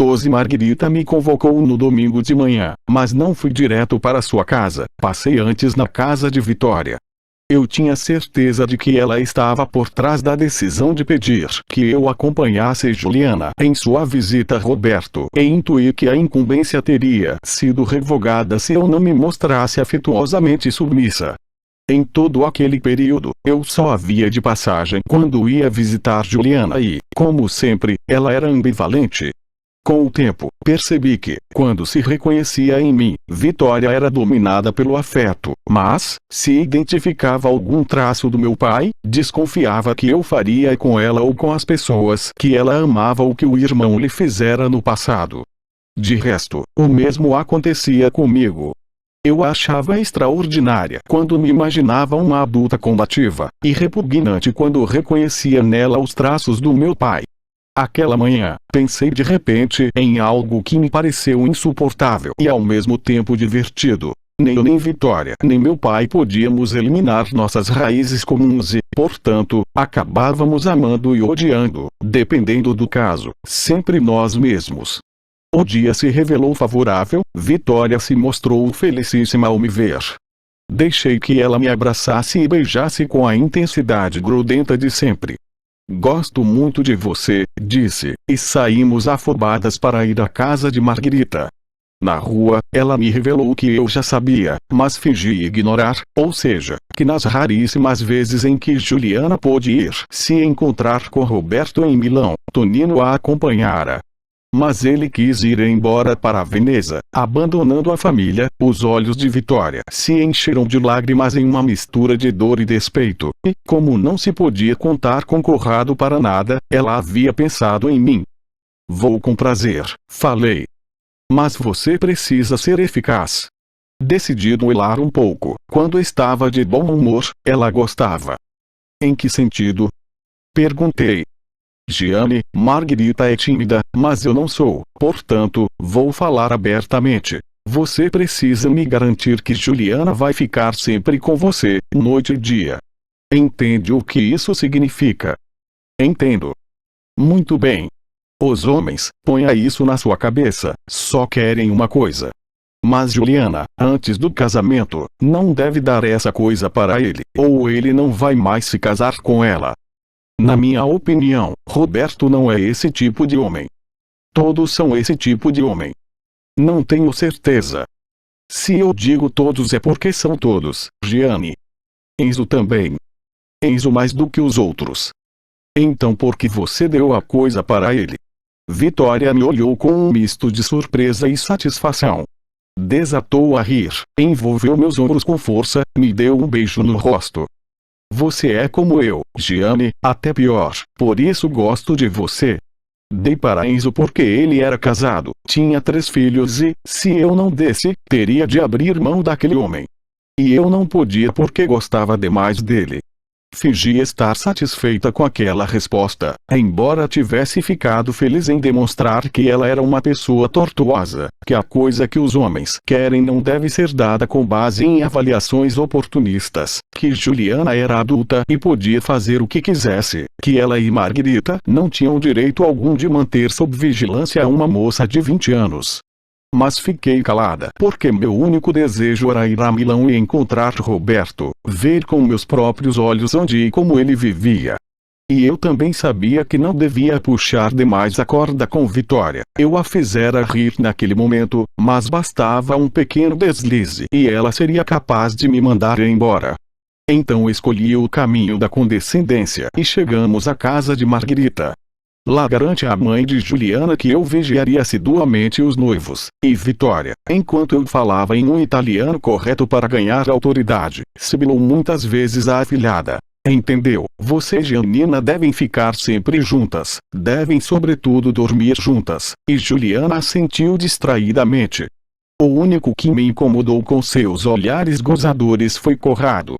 12 Margarita me convocou no domingo de manhã, mas não fui direto para sua casa, passei antes na casa de Vitória. Eu tinha certeza de que ela estava por trás da decisão de pedir que eu acompanhasse Juliana em sua visita a Roberto e intuí que a incumbência teria sido revogada se eu não me mostrasse afetuosamente submissa. Em todo aquele período, eu só a via de passagem quando ia visitar Juliana e, como sempre, ela era ambivalente. Com o tempo, percebi que, quando se reconhecia em mim, Vitória era dominada pelo afeto, mas, se identificava algum traço do meu pai, desconfiava que eu faria com ela ou com as pessoas que ela amava o que o irmão lhe fizera no passado. De resto, o mesmo acontecia comigo. Eu a achava extraordinária quando me imaginava uma adulta combativa, e repugnante quando reconhecia nela os traços do meu pai. Aquela manhã, pensei de repente em algo que me pareceu insuportável e ao mesmo tempo divertido. Nem eu nem Vitória nem meu pai podíamos eliminar nossas raízes comuns e, portanto, acabávamos amando e odiando, dependendo do caso, sempre nós mesmos. O dia se revelou favorável, Vitória se mostrou felicíssima ao me ver. Deixei que ela me abraçasse e beijasse com a intensidade grudenta de sempre. "Gosto muito de você", disse, e saímos afobadas para ir à casa de Margarita. Na rua, ela me revelou o que eu já sabia, mas fingi ignorar, ou seja, que nas raríssimas vezes em que Juliana pôde ir se encontrar com Roberto em Milão, Tonino a acompanhara. Mas ele quis ir embora para Veneza, abandonando a família. Os olhos de Vitória se encheram de lágrimas em uma mistura de dor e despeito, e, como não se podia contar com Conrado para nada, ela havia pensado em mim. "Vou com prazer", falei. "Mas você precisa ser eficaz." Decidi duelar um pouco. Quando estava de bom humor, ela gostava. "Em que sentido?" perguntei. "Gianni, Margarita é tímida, mas eu não sou, portanto, vou falar abertamente. Você precisa me garantir que Juliana vai ficar sempre com você, noite e dia. Entende o que isso significa?" "Entendo." "Muito bem. Os homens, ponha isso na sua cabeça, só querem uma coisa. Mas Juliana, antes do casamento, não deve dar essa coisa para ele, ou ele não vai mais se casar com ela. Na minha opinião, Roberto não é esse tipo de homem. Todos são esse tipo de homem. Não tenho certeza. Se eu digo todos é porque são todos, Gianni. Enzo também. Enzo mais do que os outros. Então por que você deu a coisa para ele?" Vitória me olhou com um misto de surpresa e satisfação. Desatou a rir, envolveu meus ombros com força, me deu um beijo no rosto. "Você é como eu, Gianni, até pior, por isso gosto de você." Dei para Enzo porque ele era casado, tinha 3 filhos e, se eu não desse, teria de abrir mão daquele homem. E eu não podia porque gostava demais dele. Fingi estar satisfeita com aquela resposta, embora tivesse ficado feliz em demonstrar que ela era uma pessoa tortuosa, que a coisa que os homens querem não deve ser dada com base em avaliações oportunistas, que Juliana era adulta e podia fazer o que quisesse, que ela e Margarita não tinham direito algum de manter sob vigilância uma moça de 20 anos. Mas fiquei calada porque meu único desejo era ir a Milão e encontrar Roberto, ver com meus próprios olhos onde e como ele vivia. E eu também sabia que não devia puxar demais a corda com Vitória. Eu a fizera rir naquele momento, mas bastava um pequeno deslize e ela seria capaz de me mandar embora. Então escolhi o caminho da condescendência e chegamos à casa de Margarita. Lá garante a mãe de Juliana que eu vigiaria assiduamente os noivos, e Vitória, enquanto eu falava em um italiano correto para ganhar autoridade, sibilou muitas vezes a afilhada. "Entendeu? Você e Giannina devem ficar sempre juntas, devem sobretudo dormir juntas", e Juliana assentiu distraidamente. O único que me incomodou com seus olhares gozadores foi Conrado.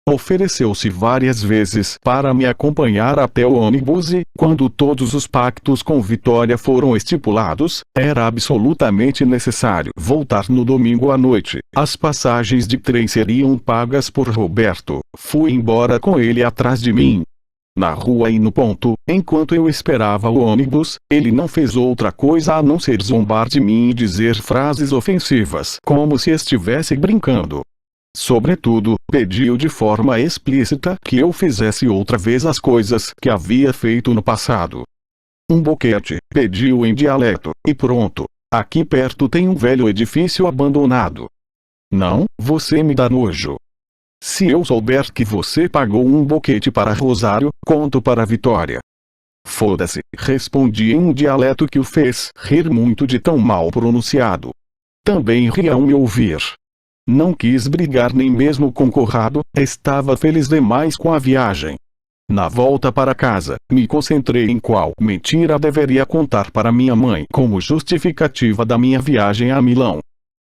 Ofereceu-se várias vezes para me acompanhar até o ônibus e, quando todos os pactos com Vitória foram estipulados, era absolutamente necessário voltar no domingo à noite. As passagens de trem seriam pagas por Roberto. Fui embora com ele atrás de mim. Na rua e no ponto, enquanto eu esperava o ônibus, ele não fez outra coisa a não ser zombar de mim e dizer frases ofensivas como se estivesse brincando. Sobretudo, pediu de forma explícita que eu fizesse outra vez as coisas que havia feito no passado. Um boquete, pediu em dialeto, e pronto. Aqui perto tem um velho edifício abandonado. Não, você me dá nojo. Se eu souber que você pagou um boquete para Rosário, conto para Vitória. Foda-se, respondi em um dialeto que o fez rir muito de tão mal pronunciado. Também ria ao me ouvir. Não quis brigar nem mesmo com Conrado, estava feliz demais com a viagem. Na volta para casa, me concentrei em qual mentira deveria contar para minha mãe como justificativa da minha viagem a Milão.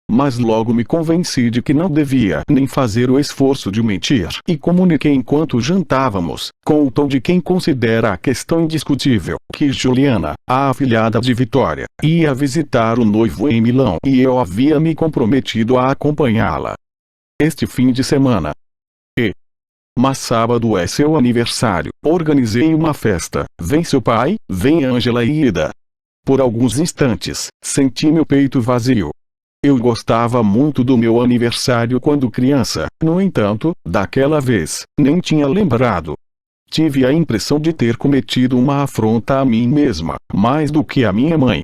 Mas logo me convenci de que não devia nem fazer o esforço de mentir e comuniquei enquanto jantávamos, com o tom de quem considera a questão indiscutível, que Juliana, a afilhada de Vitória, ia visitar o noivo em Milão e eu havia me comprometido a acompanhá-la este fim de semana. Mas sábado é seu aniversário, organizei uma festa, vem seu pai, vem Ângela e Ida. Por alguns instantes, senti meu peito vazio. Eu gostava muito do meu aniversário quando criança, no entanto, daquela vez, nem tinha lembrado. Tive a impressão de ter cometido uma afronta a mim mesma, mais do que a minha mãe.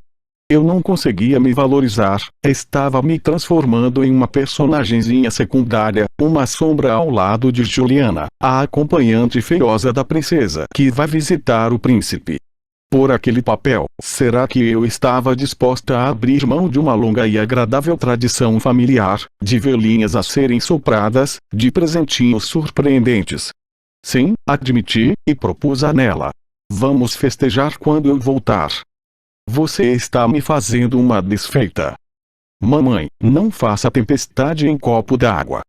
Eu não conseguia me valorizar, estava me transformando em uma personagenzinha secundária, uma sombra ao lado de Juliana, a acompanhante feiosa da princesa que vai visitar o príncipe. Por aquele papel, será que eu estava disposta a abrir mão de uma longa e agradável tradição familiar, de velinhas a serem sopradas, de presentinhos surpreendentes? Sim, admiti, e propus a Nela. Vamos festejar quando eu voltar. Você está me fazendo uma desfeita. Mamãe, não faça tempestade em copo d'água.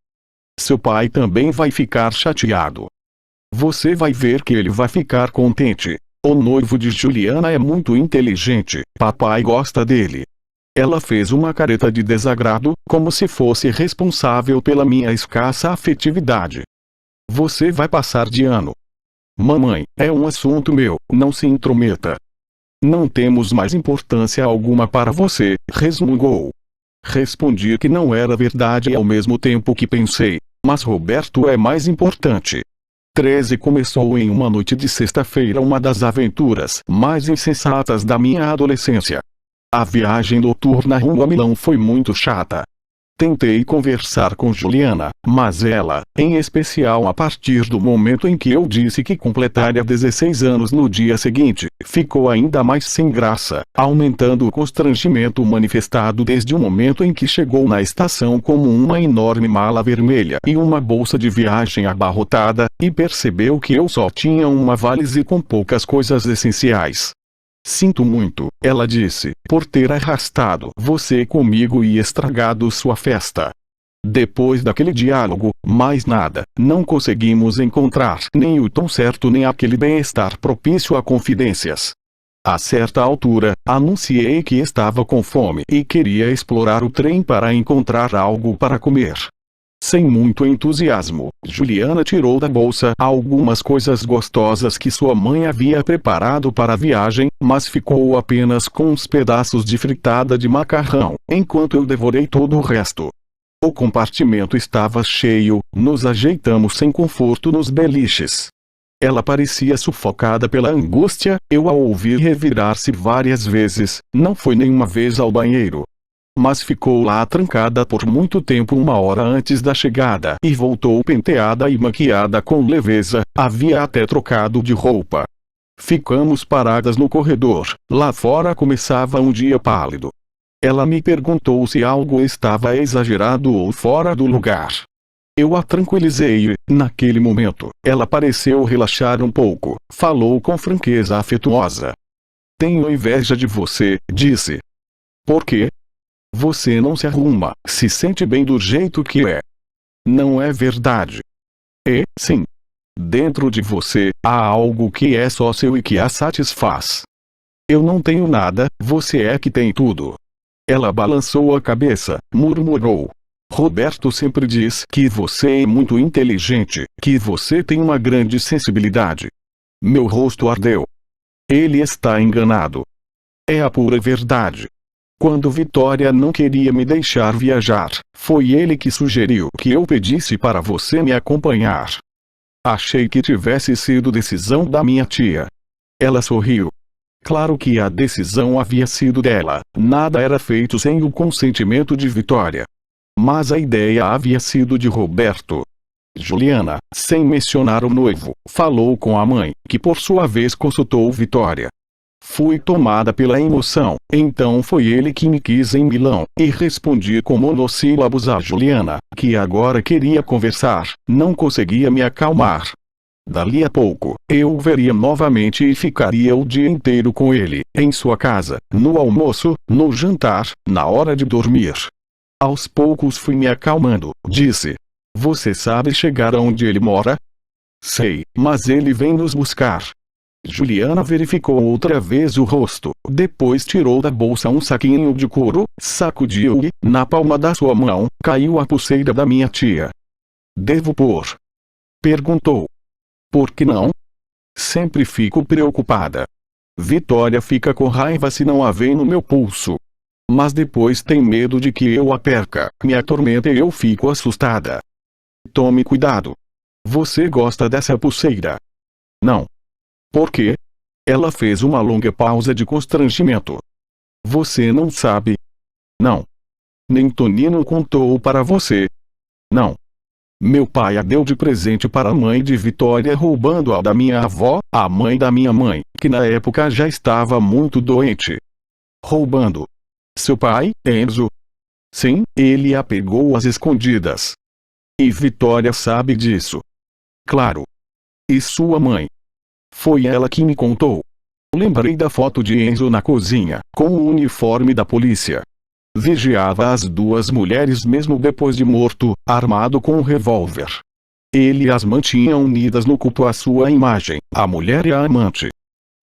Seu pai também vai ficar chateado. Você vai ver que ele vai ficar contente. O noivo de Juliana é muito inteligente, papai gosta dele. Ela fez uma careta de desagrado, como se fosse responsável pela minha escassa afetividade. Você vai passar de ano. Mamãe, é um assunto meu, não se intrometa. Não temos mais importância alguma para você, resmungou. Respondi que não era verdade ao mesmo tempo que pensei, mas Roberto é mais importante. 13 começou em uma noite de sexta-feira uma das aventuras mais insensatas da minha adolescência. A viagem noturna rumo a Milão foi muito chata. Tentei conversar com Juliana, mas ela, em especial a partir do momento em que eu disse que completaria 16 anos no dia seguinte, ficou ainda mais sem graça, aumentando o constrangimento manifestado desde o momento em que chegou na estação como uma enorme mala vermelha e uma bolsa de viagem abarrotada, e percebeu que eu só tinha uma valise com poucas coisas essenciais. Sinto muito, ela disse, por ter arrastado você comigo e estragado sua festa. Depois daquele diálogo, mais nada, não conseguimos encontrar nem o tom certo nem aquele bem-estar propício a confidências. A certa altura, anunciei que estava com fome e queria explorar o trem para encontrar algo para comer. Sem muito entusiasmo, Juliana tirou da bolsa algumas coisas gostosas que sua mãe havia preparado para a viagem, mas ficou apenas com uns pedaços de fritada de macarrão, enquanto eu devorei todo o resto. O compartimento estava cheio, nos ajeitamos sem conforto nos beliches. Ela parecia sufocada pela angústia, eu a ouvi revirar-se várias vezes, não foi nenhuma vez ao banheiro. Mas ficou lá trancada por muito tempo, uma hora antes da chegada, e voltou penteada e maquiada com leveza, havia até trocado de roupa. Ficamos paradas no corredor, lá fora começava um dia pálido. Ela me perguntou se algo estava exagerado ou fora do lugar. Eu a tranquilizei e, naquele momento, ela pareceu relaxar um pouco, falou com franqueza afetuosa. Tenho inveja de você, disse. Por quê? Você não se arruma, se sente bem do jeito que é. Não é verdade? Sim. Dentro de você, há algo que é só seu e que a satisfaz. Eu não tenho nada, você é que tem tudo. Ela balançou a cabeça, murmurou. Roberto sempre diz que você é muito inteligente, que você tem uma grande sensibilidade. Meu rosto ardeu. Ele está enganado. É a pura verdade. Quando Vitória não queria me deixar viajar, foi ele que sugeriu que eu pedisse para você me acompanhar. Achei que tivesse sido decisão da minha tia. Ela sorriu. Claro que a decisão havia sido dela, nada era feito sem o consentimento de Vitória. Mas a ideia havia sido de Roberto. Juliana, sem mencionar o noivo, falou com a mãe, que por sua vez consultou Vitória. Fui tomada pela emoção, então foi ele que me quis em Milão, e respondi com monossílabos a Juliana, que agora queria conversar, não conseguia me acalmar. Dali a pouco, eu o veria novamente e ficaria o dia inteiro com ele, em sua casa, no almoço, no jantar, na hora de dormir. Aos poucos fui me acalmando, disse. Você sabe chegar aonde ele mora? Sei, mas ele vem nos buscar. Juliana verificou outra vez o rosto, depois tirou da bolsa um saquinho de couro, sacudiu e, na palma da sua mão, caiu a pulseira da minha tia. Devo pôr? Perguntou. Por que não? Sempre fico preocupada. Vitória fica com raiva se não a vê no meu pulso. Mas depois tem medo de que eu a perca, me atormenta e eu fico assustada. Tome cuidado. Você gosta dessa pulseira? Não. Por quê? Ela fez uma longa pausa de constrangimento. Você não sabe? Não. Nem Tonino contou para você? Não. Meu pai a deu de presente para a mãe de Vitória roubando a da minha avó, a mãe da minha mãe, que na época já estava muito doente. Roubando. Seu pai, Enzo? Sim, ele a pegou às escondidas. E Vitória sabe disso. Claro. E sua mãe? Foi ela que me contou. Lembrei da foto de Enzo na cozinha, com o uniforme da polícia. Vigiava as duas mulheres mesmo depois de morto, armado com um revólver. Ele as mantinha unidas no culto à sua imagem, a mulher e a amante.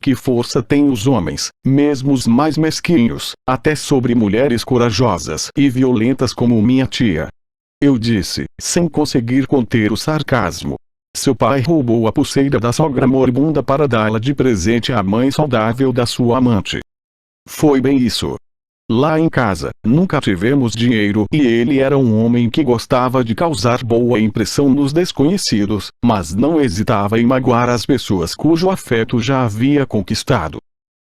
Que força têm os homens, mesmo os mais mesquinhos, até sobre mulheres corajosas e violentas como minha tia. Eu disse, sem conseguir conter o sarcasmo. Seu pai roubou a pulseira da sogra moribunda para dá-la de presente à mãe saudável da sua amante. Foi bem isso. Lá em casa, nunca tivemos dinheiro e ele era um homem que gostava de causar boa impressão nos desconhecidos, mas não hesitava em magoar as pessoas cujo afeto já havia conquistado.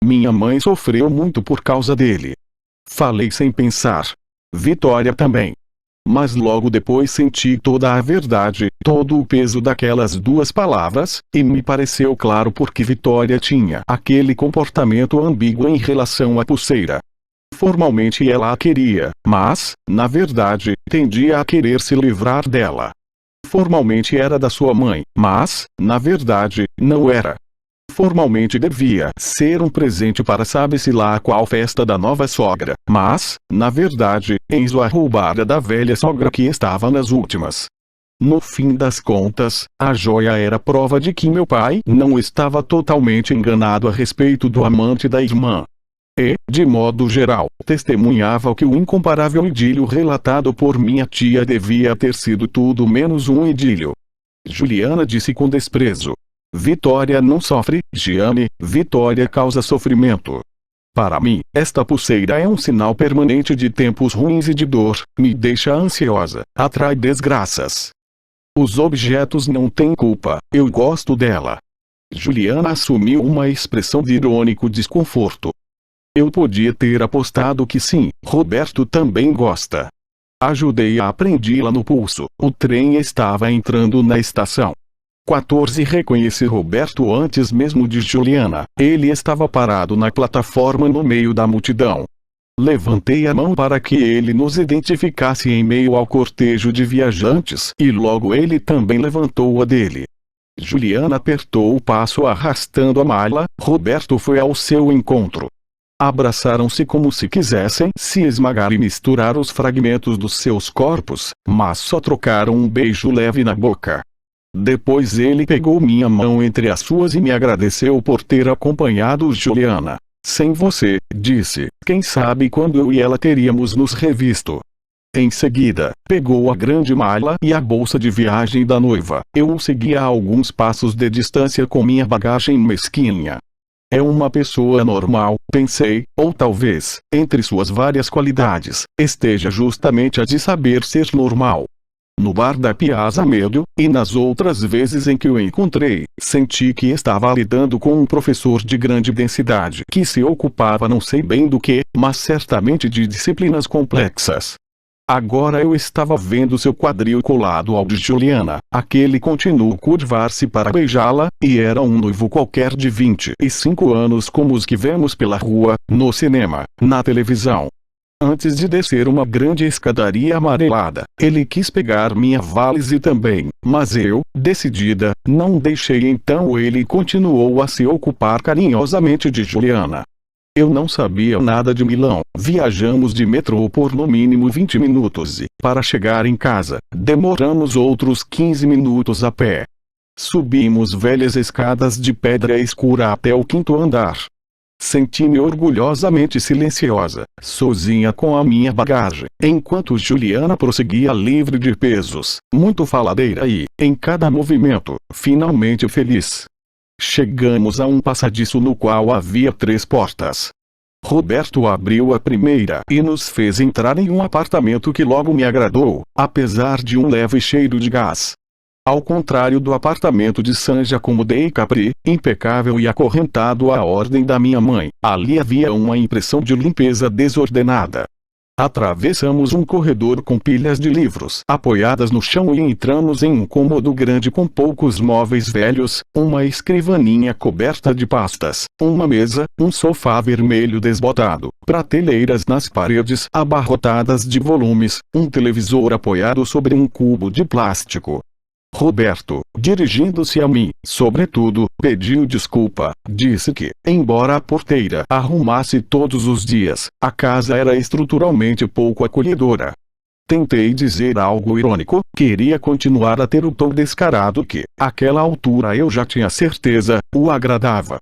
Minha mãe sofreu muito por causa dele. Falei sem pensar. Vitória também. Mas logo depois senti toda a verdade, todo o peso daquelas duas palavras, e me pareceu claro porque Vitória tinha aquele comportamento ambíguo em relação à pulseira. Formalmente ela a queria, mas, na verdade, tendia a querer se livrar dela. Formalmente era da sua mãe, mas, na verdade, não era. Formalmente devia ser um presente para sabe-se lá qual festa da nova sogra, mas, na verdade, Enzo a roubara da velha sogra que estava nas últimas. No fim das contas, a joia era prova de que meu pai não estava totalmente enganado a respeito do amante da irmã. E, de modo geral, testemunhava que o incomparável idílio relatado por minha tia devia ter sido tudo menos um idílio. Juliana disse com desprezo. Vitória não sofre, Gianni, Vitória causa sofrimento. Para mim, esta pulseira é um sinal permanente de tempos ruins e de dor, me deixa ansiosa, atrai desgraças. Os objetos não têm culpa, eu gosto dela. Juliana assumiu uma expressão de irônico desconforto. Eu podia ter apostado que sim, Roberto também gosta. Ajudei a aprendi-la no pulso, o trem estava entrando na estação. 14 Reconheci Roberto antes mesmo de Juliana, ele estava parado na plataforma no meio da multidão. Levantei a mão para que ele nos identificasse em meio ao cortejo de viajantes e logo ele também levantou a dele. Juliana apertou o passo arrastando a mala, Roberto foi ao seu encontro. Abraçaram-se como se quisessem se esmagar e misturar os fragmentos dos seus corpos, mas só trocaram um beijo leve na boca. Depois ele pegou minha mão entre as suas e me agradeceu por ter acompanhado Juliana. Sem você, disse, quem sabe quando eu e ela teríamos nos revisto. Em seguida, pegou a grande mala e a bolsa de viagem da noiva. Eu o segui a alguns passos de distância com minha bagagem mesquinha. É uma pessoa normal, pensei, ou talvez, entre suas várias qualidades, esteja justamente a de saber ser normal. No bar da Piazza Medio, e nas outras vezes em que o encontrei, senti que estava lidando com um professor de grande densidade que se ocupava não sei bem do que, mas certamente de disciplinas complexas. Agora eu estava vendo seu quadril colado ao de Juliana. Aquele continuou curvar-se para beijá-la, e era um noivo qualquer de 25 anos como os que vemos pela rua, no cinema, na televisão. Antes de descer uma grande escadaria amarelada, ele quis pegar minha valise também, mas eu, decidida, não deixei. Então ele continuou a se ocupar carinhosamente de Juliana. Eu não sabia nada de Milão. Viajamos de metrô por no mínimo 20 minutos e, para chegar em casa, demoramos outros 15 minutos a pé. Subimos velhas escadas de pedra escura até o 5º andar. Senti-me orgulhosamente silenciosa, sozinha com a minha bagagem, enquanto Juliana prosseguia livre de pesos, muito faladeira e, em cada movimento, finalmente feliz. Chegamos a um passadiço no qual havia 3 portas. Roberto abriu a primeira e nos fez entrar em um apartamento que logo me agradou, apesar de um leve cheiro de gás. Ao contrário do apartamento de San Giacomo dei Capri, impecável e acorrentado à ordem da minha mãe, ali havia uma impressão de limpeza desordenada. Atravessamos um corredor com pilhas de livros apoiadas no chão e entramos em um cômodo grande com poucos móveis velhos, uma escrivaninha coberta de pastas, uma mesa, um sofá vermelho desbotado, prateleiras nas paredes abarrotadas de volumes, um televisor apoiado sobre um cubo de plástico. Roberto, dirigindo-se a mim, sobretudo, pediu desculpa, disse que, embora a porteira arrumasse todos os dias, a casa era estruturalmente pouco acolhedora. Tentei dizer algo irônico, queria continuar a ter o tom descarado que, àquela altura eu já tinha certeza, o agradava.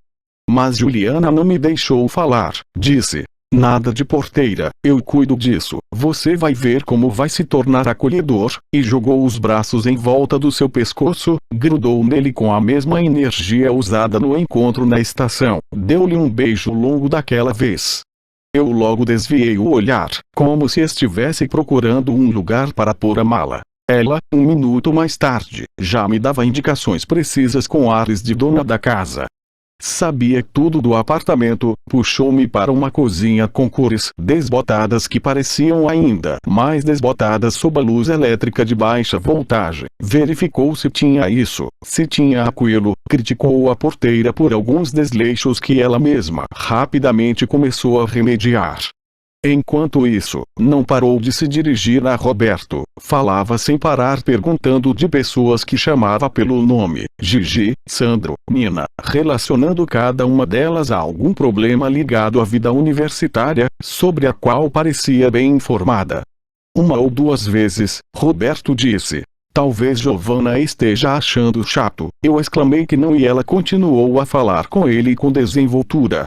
Mas Juliana não me deixou falar, disse. Nada de porteira, eu cuido disso, você vai ver como vai se tornar acolhedor, e jogou os braços em volta do seu pescoço, grudou nele com a mesma energia usada no encontro na estação, deu-lhe um beijo longo daquela vez. Eu logo desviei o olhar, como se estivesse procurando um lugar para pôr a mala. Ela, um minuto mais tarde, já me dava indicações precisas com ares de dona da casa. Sabia tudo do apartamento, puxou-me para uma cozinha com cores desbotadas que pareciam ainda mais desbotadas sob a luz elétrica de baixa voltagem. Verificou se tinha isso, se tinha aquilo, criticou a porteira por alguns desleixos que ela mesma rapidamente começou a remediar. Enquanto isso, não parou de se dirigir a Roberto, falava sem parar perguntando de pessoas que chamava pelo nome, Gigi, Sandro, Nina, relacionando cada uma delas a algum problema ligado à vida universitária, sobre a qual parecia bem informada. 1 ou 2 vezes, Roberto disse: "Talvez Giovanna esteja achando chato", eu exclamei que não e ela continuou a falar com ele com desenvoltura.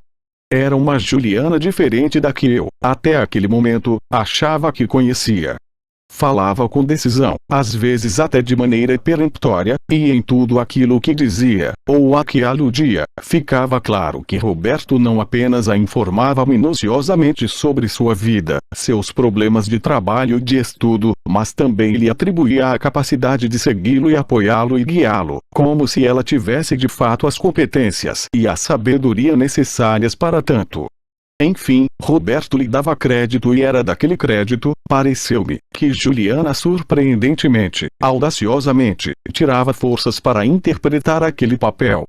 Era uma Juliana diferente da que eu, até aquele momento, achava que conhecia. Falava com decisão, às vezes até de maneira peremptória, e em tudo aquilo que dizia, ou a que aludia, ficava claro que Roberto não apenas a informava minuciosamente sobre sua vida, seus problemas de trabalho e de estudo, mas também lhe atribuía a capacidade de segui-lo e apoiá-lo e guiá-lo, como se ela tivesse de fato as competências e a sabedoria necessárias para tanto. Enfim, Roberto lhe dava crédito e era daquele crédito, pareceu-me, que Juliana surpreendentemente, audaciosamente, tirava forças para interpretar aquele papel.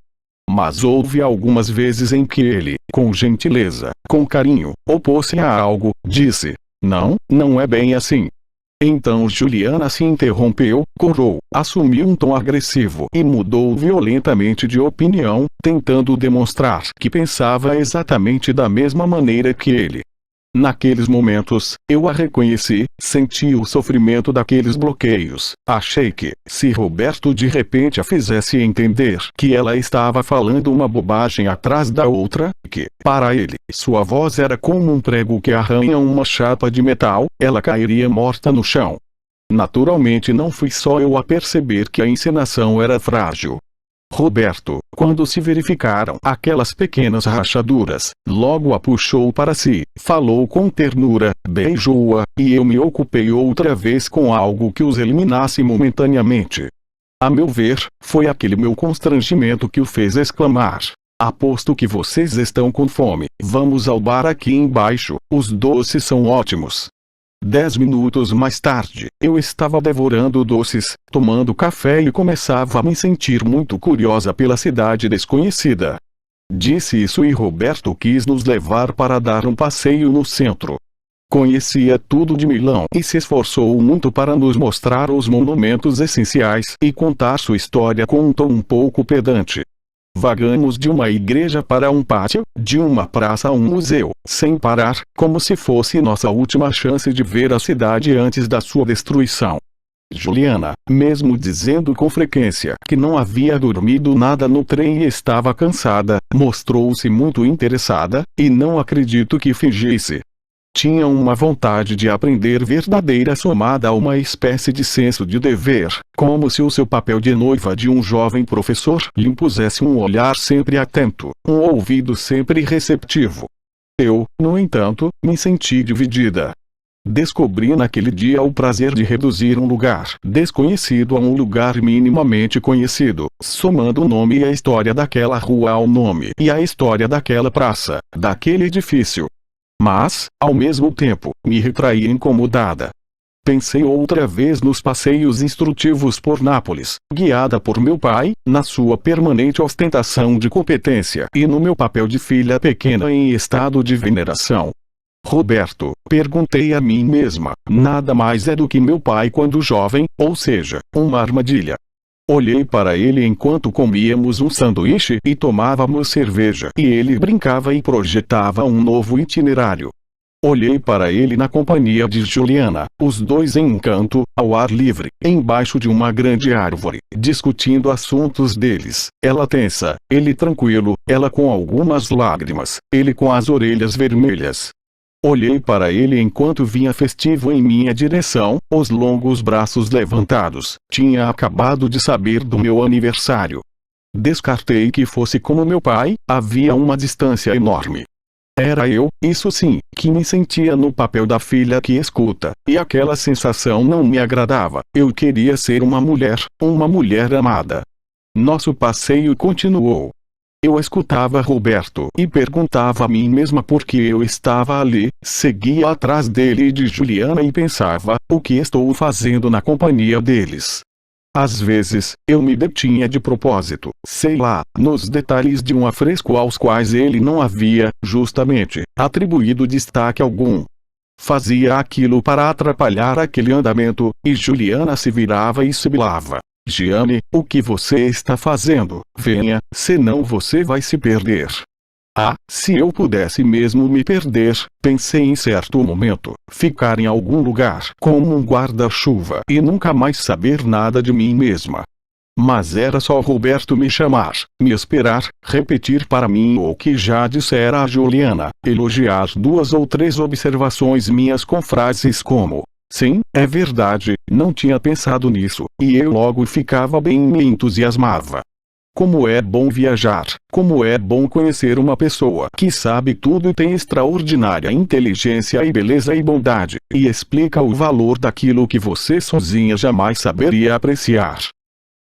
Mas houve algumas vezes em que ele, com gentileza, com carinho, opôs-se a algo, disse: "Não, não é bem assim." Então Juliana se interrompeu, corou, assumiu um tom agressivo e mudou violentamente de opinião, tentando demonstrar que pensava exatamente da mesma maneira que ele. Naqueles momentos, eu a reconheci, senti o sofrimento daqueles bloqueios. Achei que, se Roberto de repente a fizesse entender que ela estava falando uma bobagem atrás da outra, que, para ele, sua voz era como um prego que arranha uma chapa de metal, ela cairia morta no chão. Naturalmente não fui só eu a perceber que a encenação era frágil. Roberto, quando se verificaram aquelas pequenas rachaduras, logo a puxou para si, falou com ternura, beijou-a, e eu me ocupei outra vez com algo que os eliminasse momentaneamente. A meu ver, foi aquele meu constrangimento que o fez exclamar: aposto que vocês estão com fome, vamos ao bar aqui embaixo, os doces são ótimos. 10 minutos mais tarde, eu estava devorando doces, tomando café e começava a me sentir muito curiosa pela cidade desconhecida. Disse isso e Roberto quis nos levar para dar um passeio no centro. Conhecia tudo de Milão e se esforçou muito para nos mostrar os monumentos essenciais e contar sua história com um tom um pouco pedante. Vagamos de uma igreja para um pátio, de uma praça a um museu, sem parar, como se fosse nossa última chance de ver a cidade antes da sua destruição. Juliana, mesmo dizendo com frequência que não havia dormido nada no trem e estava cansada, mostrou-se muito interessada, e não acredito que fingisse. Tinha uma vontade de aprender verdadeira somada a uma espécie de senso de dever, como se o seu papel de noiva de um jovem professor lhe impusesse um olhar sempre atento, um ouvido sempre receptivo. Eu, no entanto, me senti dividida. Descobri naquele dia o prazer de reduzir um lugar desconhecido a um lugar minimamente conhecido, somando o nome e a história daquela rua ao nome e a história daquela praça, daquele edifício. Mas, ao mesmo tempo, me retraí incomodada. Pensei outra vez nos passeios instrutivos por Nápoles, guiada por meu pai, na sua permanente ostentação de competência e no meu papel de filha pequena em estado de veneração. Roberto, perguntei a mim mesma, nada mais é do que meu pai quando jovem, ou seja, uma armadilha. Olhei para ele enquanto comíamos um sanduíche e tomávamos cerveja e ele brincava e projetava um novo itinerário. Olhei para ele na companhia de Juliana, os dois em um canto, ao ar livre, embaixo de uma grande árvore, discutindo assuntos deles, ela tensa, ele tranquilo, ela com algumas lágrimas, ele com as orelhas vermelhas. Olhei para ele enquanto vinha festivo em minha direção, os longos braços levantados. Tinha acabado de saber do meu aniversário. Descartei que fosse como meu pai, havia uma distância enorme. Era eu, isso sim, que me sentia no papel da filha que escuta, e aquela sensação não me agradava. Eu queria ser uma mulher amada. Nosso passeio continuou. Eu escutava Roberto e perguntava a mim mesma por que eu estava ali, seguia atrás dele e de Juliana e pensava, o que estou fazendo na companhia deles? Às vezes, eu me detinha de propósito, sei lá, nos detalhes de um afresco aos quais ele não havia, justamente, atribuído destaque algum. Fazia aquilo para atrapalhar aquele andamento, e Juliana se virava e sibilava. Gianni, o que você está fazendo? Venha, senão você vai se perder. Ah, se eu pudesse mesmo me perder, pensei em certo momento, ficar em algum lugar como um guarda-chuva e nunca mais saber nada de mim mesma. Mas era só Roberto me chamar, me esperar, repetir para mim o que já dissera a Juliana, elogiar 2 ou 3 observações minhas com frases como: sim, é verdade, não tinha pensado nisso, e eu logo ficava bem e me entusiasmava. Como é bom viajar, como é bom conhecer uma pessoa que sabe tudo e tem extraordinária inteligência e beleza e bondade, e explica o valor daquilo que você sozinha jamais saberia apreciar.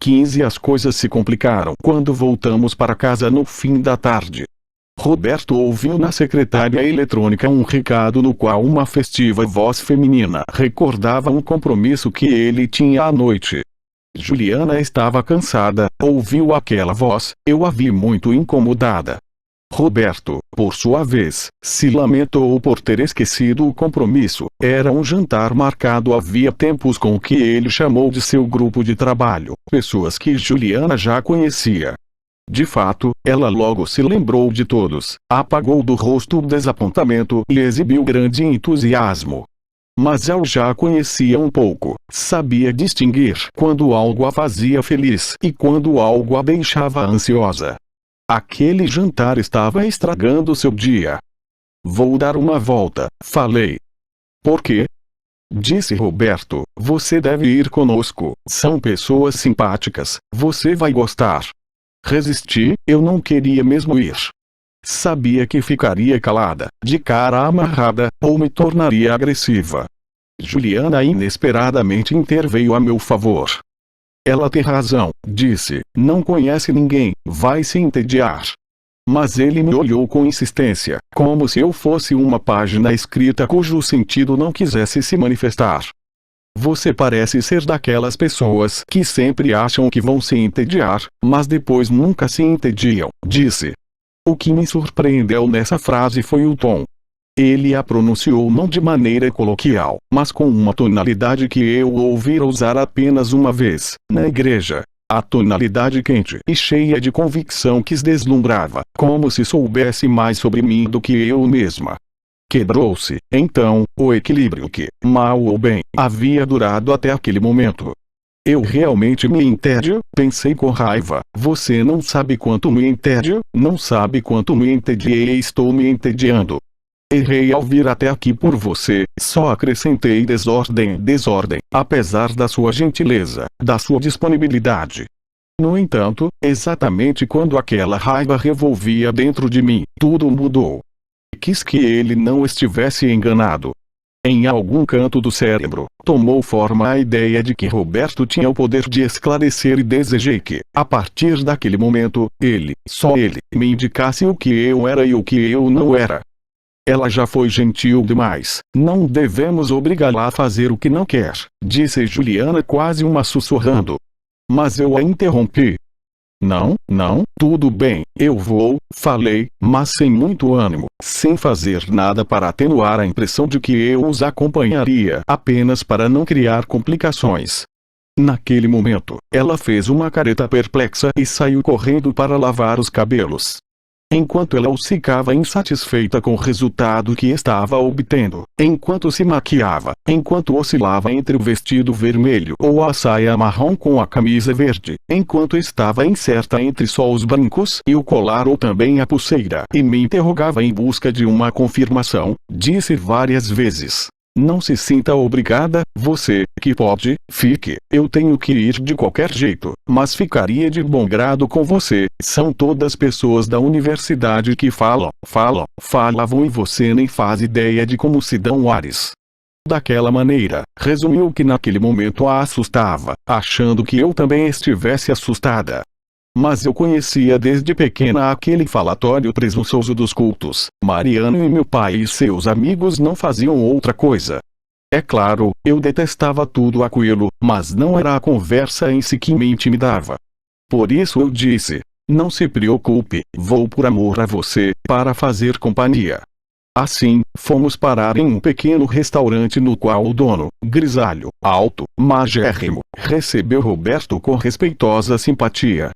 15 As coisas se complicaram quando voltamos para casa no fim da tarde. Roberto ouviu na secretária eletrônica um recado no qual uma festiva voz feminina recordava um compromisso que ele tinha à noite. Juliana estava cansada, ouviu aquela voz, eu a vi muito incomodada. Roberto, por sua vez, se lamentou por ter esquecido o compromisso. Era um jantar marcado havia tempos com o que ele chamou de seu grupo de trabalho, pessoas que Juliana já conhecia. De fato, ela logo se lembrou de todos, apagou do rosto o desapontamento e exibiu grande entusiasmo. Mas eu já a conhecia um pouco, sabia distinguir quando algo a fazia feliz e quando algo a deixava ansiosa. Aquele jantar estava estragando seu dia. Vou dar uma volta, falei. Por quê? Disse Roberto, você deve ir conosco, são pessoas simpáticas, você vai gostar. Resisti, eu não queria mesmo ir. Sabia que ficaria calada, de cara amarrada, ou me tornaria agressiva. Juliana inesperadamente interveio a meu favor. Ela tem razão, disse, não conhece ninguém, vai se entediar. Mas ele me olhou com insistência, como se eu fosse uma página escrita cujo sentido não quisesse se manifestar. Você parece ser daquelas pessoas que sempre acham que vão se entediar, mas depois nunca se entediam, disse. O que me surpreendeu nessa frase foi o tom. Ele a pronunciou não de maneira coloquial, mas com uma tonalidade que eu ouvira usar apenas uma vez, na igreja. A tonalidade quente e cheia de convicção que deslumbrava, como se soubesse mais sobre mim do que eu mesma. Quebrou-se, então, o equilíbrio que, mal ou bem, havia durado até aquele momento. Eu realmente me entedio, pensei com raiva, você não sabe quanto me entedio, não sabe quanto me entediei e estou me entediando. Errei ao vir até aqui por você, só acrescentei desordem, apesar da sua gentileza, da sua disponibilidade. No entanto, exatamente quando aquela raiva revolvia dentro de mim, tudo mudou. Quis que ele não estivesse enganado. Em algum canto do cérebro, tomou forma a ideia de que Roberto tinha o poder de esclarecer e desejei que, a partir daquele momento, ele, só ele, me indicasse o que eu era e o que eu não era. Ela já foi gentil demais, não devemos obrigá-la a fazer o que não quer, disse Juliana quase uma sussurrando. Mas eu a interrompi. Não, tudo bem, eu vou, falei, mas sem muito ânimo, sem fazer nada para atenuar a impressão de que eu os acompanharia apenas para não criar complicações. Naquele momento, ela fez uma careta perplexa e saiu correndo para lavar os cabelos. Enquanto ela os secava insatisfeita com o resultado que estava obtendo, enquanto se maquiava, enquanto oscilava entre o vestido vermelho ou a saia marrom com a camisa verde, enquanto estava incerta entre só os brincos e o colar ou também a pulseira, e me interrogava em busca de uma confirmação, disse várias vezes. Não se sinta obrigada, você, que pode, fique, eu tenho que ir de qualquer jeito, mas ficaria de bom grado com você, são todas pessoas da universidade que falavam e você nem faz ideia de como se dão ares. Daquela maneira, resumiu que naquele momento a assustava, achando que eu também estivesse assustada. Mas eu conhecia desde pequena aquele falatório presunçoso dos cultos. Mariano e meu pai e seus amigos não faziam outra coisa. É claro, eu detestava tudo aquilo, mas não era a conversa em si que me intimidava. Por isso eu disse, não se preocupe, vou por amor a você, para fazer companhia. Assim, fomos parar em um pequeno restaurante no qual o dono, grisalho, alto, magérrimo, recebeu Roberto com respeitosa simpatia.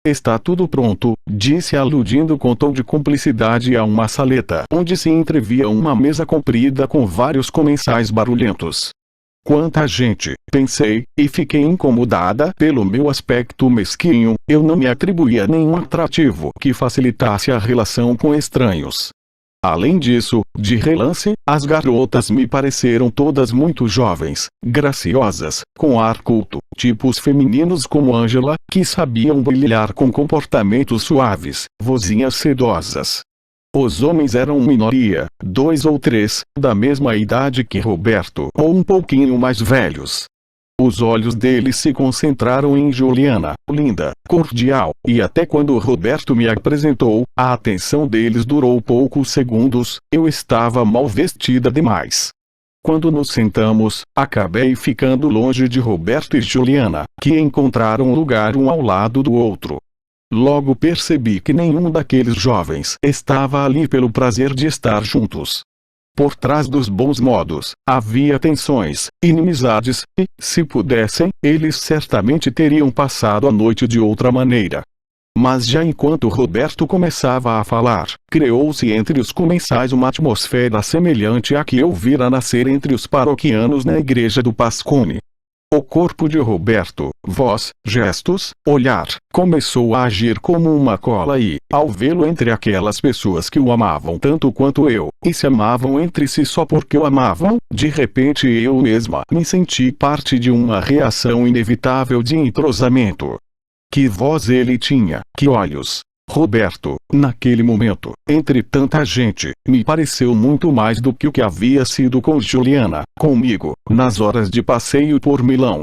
Está tudo pronto, disse aludindo com tom de cumplicidade a uma saleta onde se entrevia uma mesa comprida com vários comensais barulhentos. Quanta gente, pensei, e fiquei incomodada pelo meu aspecto mesquinho, eu não me atribuía nenhum atrativo que facilitasse a relação com estranhos. Além disso, de relance, as garotas me pareceram todas muito jovens, graciosas, com ar culto, tipos femininos como Ângela, que sabiam brilhar com comportamentos suaves, vozinhas sedosas. Os homens eram minoria, 2 ou 3, da mesma idade que Roberto, ou um pouquinho mais velhos. Os olhos deles se concentraram em Juliana, linda, cordial, e até quando Roberto me apresentou, a atenção deles durou poucos segundos, eu estava mal vestida demais. Quando nos sentamos, acabei ficando longe de Roberto e Juliana, que encontraram lugar um ao lado do outro. Logo percebi que nenhum daqueles jovens estava ali pelo prazer de estar juntos. Por trás dos bons modos, havia tensões, inimizades, e, se pudessem, eles certamente teriam passado a noite de outra maneira. Mas já enquanto Roberto começava a falar, criou-se entre os comensais uma atmosfera semelhante à que eu vira nascer entre os paroquianos na igreja do Pascone. O corpo de Roberto, voz, gestos, olhar, começou a agir como uma cola e, ao vê-lo entre aquelas pessoas que o amavam tanto quanto eu, e se amavam entre si só porque o amavam, de repente eu mesma me senti parte de uma reação inevitável de entrosamento. Que voz ele tinha, que olhos! Roberto, naquele momento, entre tanta gente, me pareceu muito mais do que o que havia sido com Juliana, comigo, nas horas de passeio por Milão.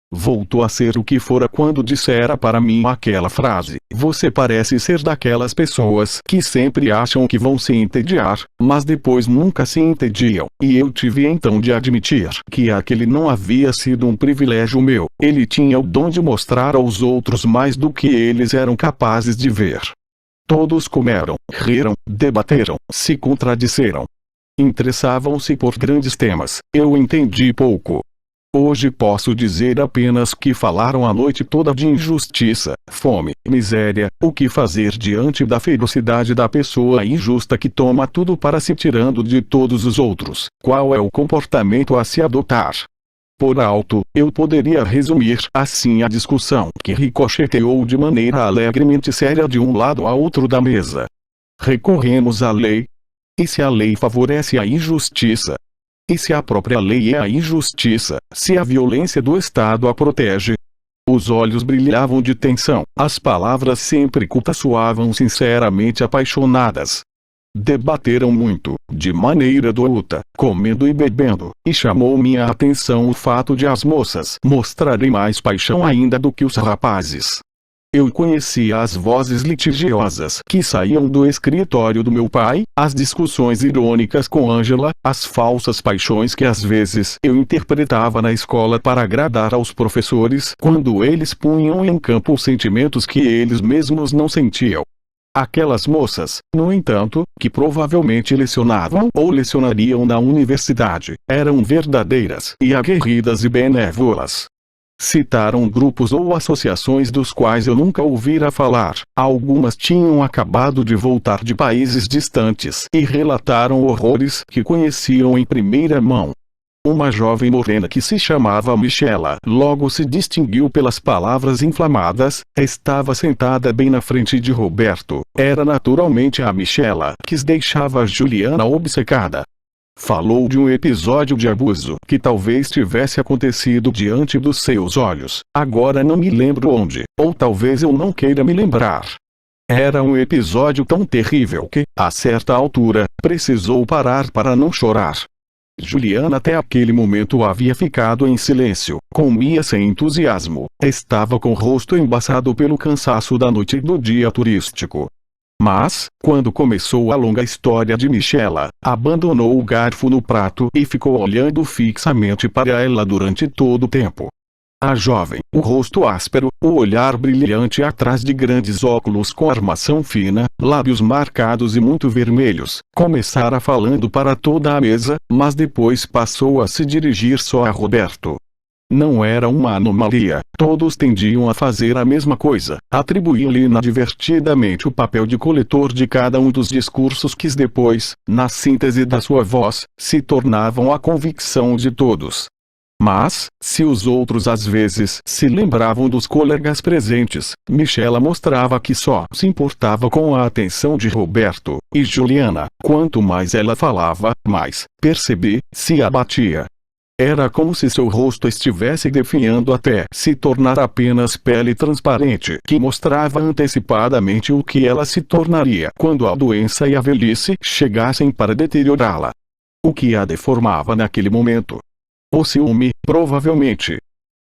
Voltou a ser o que fora quando dissera para mim aquela frase: "Você parece ser daquelas pessoas que sempre acham que vão se entediar, mas depois nunca se entediam." E eu tive então de admitir que aquele não havia sido um privilégio meu. Ele tinha o dom de mostrar aos outros mais do que eles eram capazes de ver. Todos comeram, riram, debateram, se contradisseram. Interessavam-se por grandes temas. Eu entendi pouco. Hoje posso dizer apenas que falaram a noite toda de injustiça, fome, miséria, o que fazer diante da ferocidade da pessoa injusta que toma tudo para si tirando de todos os outros, qual é o comportamento a se adotar. Por alto, eu poderia resumir assim a discussão que ricocheteou de maneira alegremente séria de um lado a outro da mesa. Recorremos à lei? E se a lei favorece a injustiça? E se a própria lei é a injustiça, se a violência do Estado a protege? Os olhos brilhavam de tensão, as palavras sempre cultas soavam sinceramente apaixonadas. Debateram muito, de maneira douta, comendo e bebendo, e chamou minha atenção o fato de as moças mostrarem mais paixão ainda do que os rapazes. Eu conhecia as vozes litigiosas que saíam do escritório do meu pai, as discussões irônicas com Ângela, as falsas paixões que às vezes eu interpretava na escola para agradar aos professores quando eles punham em campo sentimentos que eles mesmos não sentiam. Aquelas moças, no entanto, que provavelmente lecionavam ou lecionariam na universidade, eram verdadeiras e aguerridas e benévolas. Citaram grupos ou associações dos quais eu nunca ouvira falar. Algumas tinham acabado de voltar de países distantes e relataram horrores que conheciam em primeira mão. Uma jovem morena que se chamava Michela logo se distinguiu pelas palavras inflamadas, estava sentada bem na frente de Roberto. Era naturalmente a Michela que deixava Juliana obcecada. Falou de um episódio de abuso que talvez tivesse acontecido diante dos seus olhos. Agora não me lembro onde, ou talvez eu não queira me lembrar. Era um episódio tão terrível que, a certa altura, precisou parar para não chorar. Juliana até aquele momento havia ficado em silêncio, comia sem entusiasmo, estava com o rosto embaçado pelo cansaço da noite e do dia turístico. Mas, quando começou a longa história de Michela, abandonou o garfo no prato e ficou olhando fixamente para ela durante todo o tempo. A jovem, o rosto áspero, o olhar brilhante atrás de grandes óculos com armação fina, lábios marcados e muito vermelhos, começara falando para toda a mesa, mas depois passou a se dirigir só a Roberto. Não era uma anomalia, todos tendiam a fazer a mesma coisa, atribuíam-lhe inadvertidamente o papel de coletor de cada um dos discursos que depois, na síntese da sua voz, se tornavam a convicção de todos. Mas, se os outros às vezes se lembravam dos colegas presentes, Michela mostrava que só se importava com a atenção de Roberto, e Juliana, quanto mais ela falava, mais, percebi, se abatia. Era como se seu rosto estivesse definhando até se tornar apenas pele transparente que mostrava antecipadamente o que ela se tornaria quando a doença e a velhice chegassem para deteriorá-la. O que a deformava naquele momento? O ciúme, provavelmente.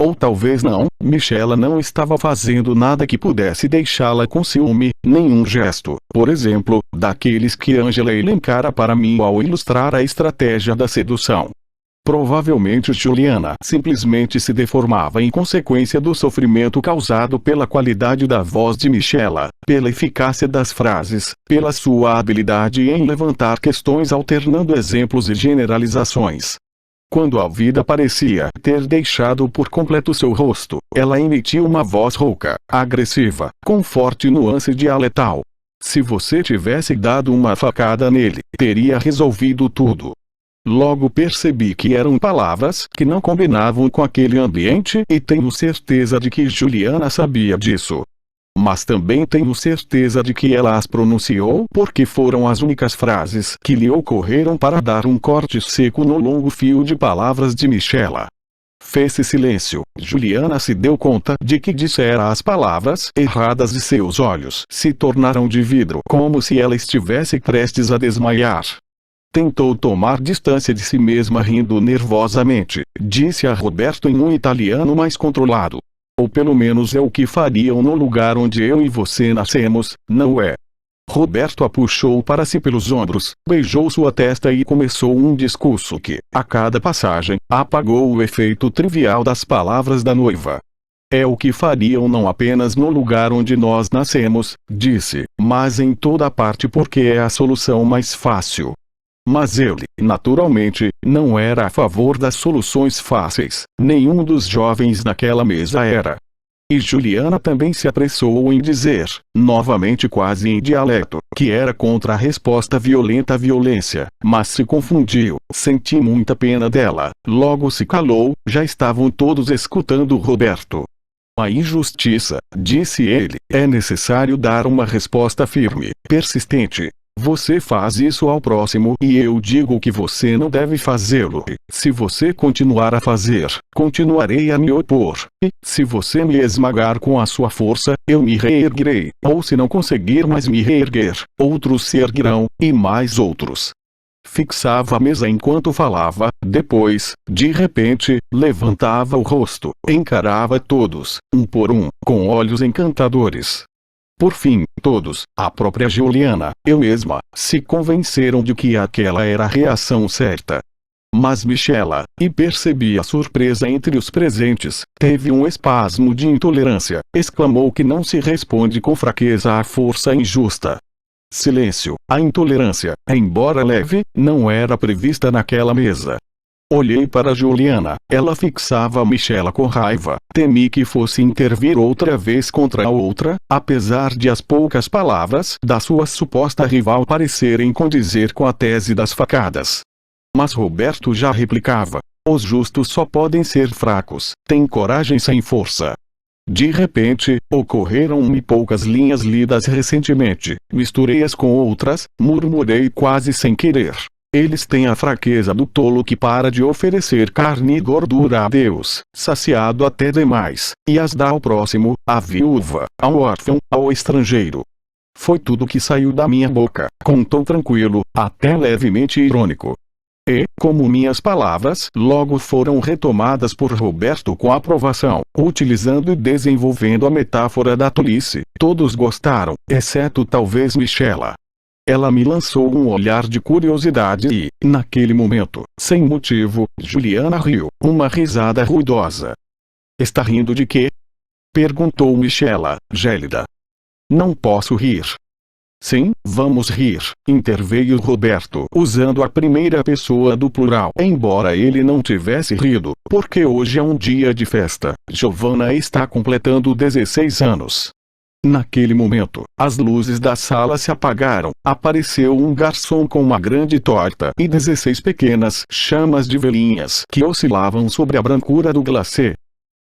Ou talvez não, Michela não estava fazendo nada que pudesse deixá-la com ciúme, nenhum gesto, por exemplo, daqueles que Ângela elencara para mim ao ilustrar a estratégia da sedução. Provavelmente Juliana simplesmente se deformava em consequência do sofrimento causado pela qualidade da voz de Michela, pela eficácia das frases, pela sua habilidade em levantar questões alternando exemplos e generalizações. Quando a vida parecia ter deixado por completo seu rosto, ela emitiu uma voz rouca, agressiva, com forte nuance dialetal. Se você tivesse dado uma facada nele, teria resolvido tudo. Logo percebi que eram palavras que não combinavam com aquele ambiente e tenho certeza de que Juliana sabia disso. Mas também tenho certeza de que ela as pronunciou porque foram as únicas frases que lhe ocorreram para dar um corte seco no longo fio de palavras de Michela. Fez-se silêncio. Juliana se deu conta de que dissera as palavras erradas e seus olhos se tornaram de vidro como se ela estivesse prestes a desmaiar. Tentou tomar distância de si mesma rindo nervosamente. Disse a Roberto em um italiano mais controlado. Ou pelo menos é o que fariam no lugar onde eu e você nascemos, não é? Roberto a puxou para si pelos ombros, beijou sua testa e começou um discurso que, a cada passagem, apagou o efeito trivial das palavras da noiva. É o que fariam não apenas no lugar onde nós nascemos, disse, mas em toda parte porque é a solução mais fácil. Mas ele, naturalmente, não era a favor das soluções fáceis. Nenhum dos jovens naquela mesa era. E Juliana também se apressou em dizer, novamente quase em dialeto, que era contra a resposta violenta à violência, mas se confundiu. Senti muita pena dela. Logo se calou, já estavam todos escutando Roberto. A injustiça, disse ele, é necessário dar uma resposta firme, persistente. Você faz isso ao próximo e eu digo que você não deve fazê-lo. Se você continuar a fazer, continuarei a me opor. E, se você me esmagar com a sua força, eu me reerguerei. Ou se não conseguir mais me reerguer, outros se erguerão, e mais outros. Fixava a mesa enquanto falava, depois, de repente, levantava o rosto, encarava todos, um por um, com olhos encantadores. Por fim, todos, a própria Juliana, eu mesma, se convenceram de que aquela era a reação certa. Mas Michela, e percebi a surpresa entre os presentes, teve um espasmo de intolerância, exclamou que não se responde com fraqueza à força injusta. Silêncio. A intolerância, embora leve, não era prevista naquela mesa. Olhei para Juliana, ela fixava Michela com raiva, temi que fosse intervir outra vez contra a outra, apesar de as poucas palavras da sua suposta rival parecerem condizer com a tese das facadas. Mas Roberto já replicava, os justos só podem ser fracos, têm coragem sem força. De repente, ocorreram-me poucas linhas lidas recentemente, misturei-as com outras, murmurei quase sem querer. Eles têm a fraqueza do tolo que para de oferecer carne e gordura a Deus, saciado até demais, e as dá ao próximo, à viúva, ao órfão, ao estrangeiro. Foi tudo que saiu da minha boca, com um tom tranquilo, até levemente irônico. E, como minhas palavras logo foram retomadas por Roberto com aprovação, utilizando e desenvolvendo a metáfora da tolice, todos gostaram, exceto talvez Michela. Ela me lançou um olhar de curiosidade e, naquele momento, sem motivo, Juliana riu, uma risada ruidosa. Está rindo de quê? Perguntou Michela, gélida. Não posso rir. Sim, vamos rir, interveio Roberto, usando a primeira pessoa do plural. Embora ele não tivesse rido, porque hoje é um dia de festa, Giovanna está completando 16 anos. Naquele momento, as luzes da sala se apagaram, apareceu um garçom com uma grande torta e 16 pequenas chamas de velhinhas que oscilavam sobre a brancura do glacê.